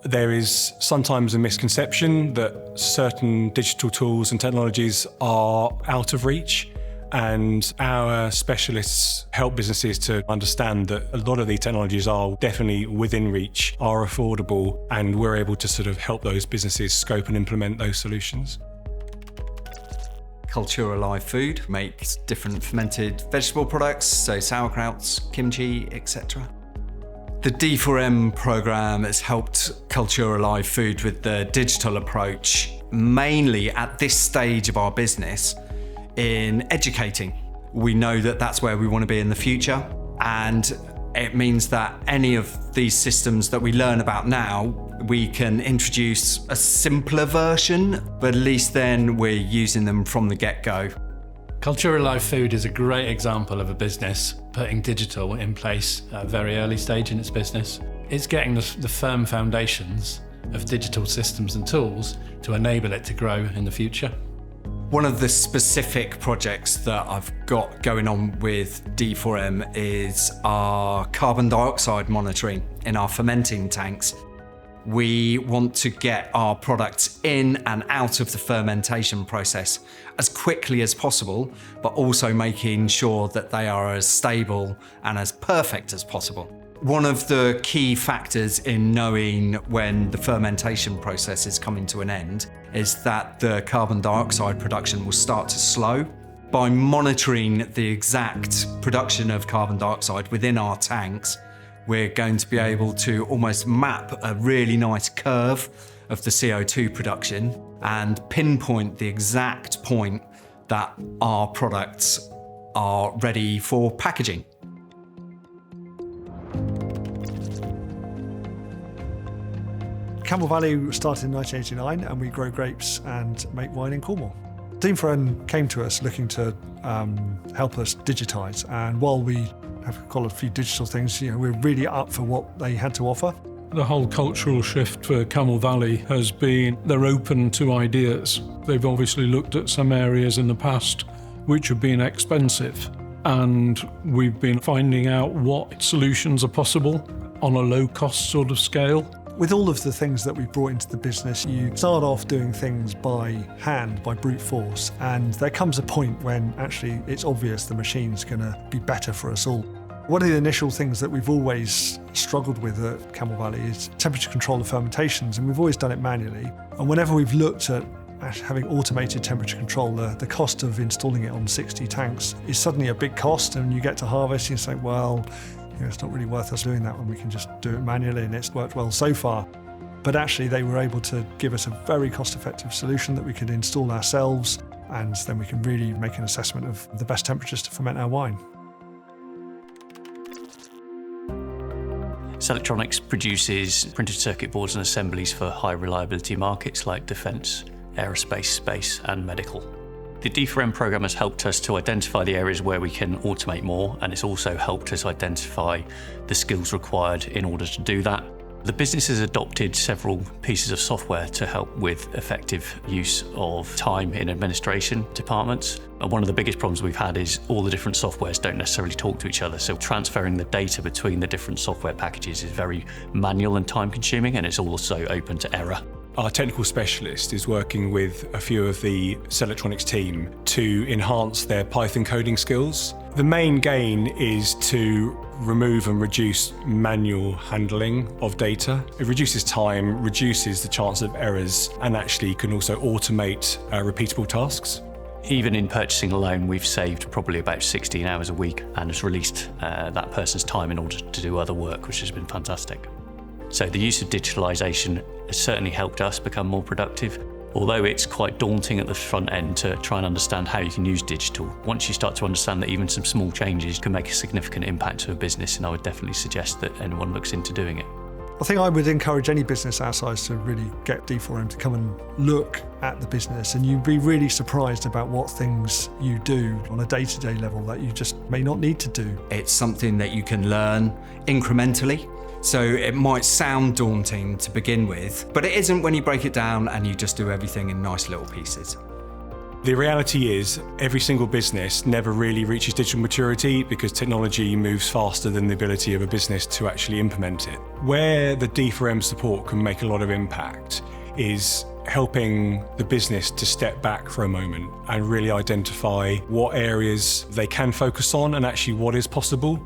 There is sometimes a misconception that certain digital tools and technologies are out of reach, and our specialists help businesses to understand that a lot of these technologies are definitely within reach, are affordable, and we're able to sort of help those businesses scope and implement those solutions. Culture Alive Food makes different fermented vegetable products, so sauerkrauts, kimchi, etc. The D4M programme has helped Culture Alive Food with the digital approach, mainly at this stage of our business, in educating. We know that that's where we want to be in the future, and it means that any of these systems that we learn about now, we can introduce a simpler version, but at least then we're using them from the get-go. Culture Alive Food is a great example of a business putting digital in place at a very early stage in its business. It's getting the firm foundations of digital systems and tools to enable it to grow in the future. One of the specific projects that I've got going on with D4M is our carbon dioxide monitoring in our fermenting tanks. We want to get our products in and out of the fermentation process as quickly as possible, but also making sure that they are as stable and as perfect as possible. One of the key factors in knowing when the fermentation process is coming to an end is that the carbon dioxide production will start to slow. By monitoring the exact production of carbon dioxide within our tanks, we're going to be able to almost map a really nice curve of the CO2 production and pinpoint the exact point that our products are ready for packaging. Camel Valley started in 1989 and we grow grapes and make wine in Cornwall. D4M came to us looking to help us digitise, and while we have got a few digital things, we're really up for what they had to offer. The whole cultural shift for Camel Valley has been they're open to ideas. They've obviously looked at some areas in the past which have been expensive, and we've been finding out what solutions are possible on a low-cost sort of scale. With all of the things that we've brought into the business, you start off doing things by hand, by brute force, and there comes a point when actually it's obvious the machine's going to be better for us all. One of the initial things that we've always struggled with at Camel Valley is temperature control of fermentations, and we've always done it manually. And whenever we've looked at having automated temperature control, the cost of installing it on 60 tanks is suddenly a big cost, and you get to harvest and you say, well, it's not really worth us doing that when we can just do it manually, and it's worked well so far. But actually they were able to give us a very cost-effective solution that we could install ourselves, and then we can really make an assessment of the best temperatures to ferment our wine. Selectronics produces printed circuit boards and assemblies for high reliability markets like defence, aerospace, space and medical. The D4M programme has helped us to identify the areas where we can automate more, and it's also helped us identify the skills required in order to do that. The business has adopted several pieces of software to help with effective use of time in administration departments. And one of the biggest problems we've had is all the different softwares don't necessarily talk to each other, so transferring the data between the different software packages is very manual and time consuming, and it's also open to error. Our technical specialist is working with a few of the Selectronics team to enhance their Python coding skills. The main gain is to remove and reduce manual handling of data. It reduces time, reduces the chance of errors, and actually can also automate repeatable tasks. Even in purchasing alone, we've saved probably about 16 hours a week and has released that person's time in order to do other work, which has been fantastic. So the use of digitalisation has certainly helped us become more productive, although it's quite daunting at the front end to try and understand how you can use digital. Once you start to understand that even some small changes can make a significant impact to a business, and I would definitely suggest that anyone looks into doing it. I think I would encourage any business our size to really get D4M to come and look at the business, and you'd be really surprised about what things you do on a day-to-day level that you just may not need to do. It's something that you can learn incrementally. So it might sound daunting to begin with, but it isn't when you break it down and you just do everything in nice little pieces. The reality is, every single business never really reaches digital maturity because technology moves faster than the ability of a business to actually implement it. Where the D4M support can make a lot of impact is helping the business to step back for a moment and really identify what areas they can focus on and actually what is possible.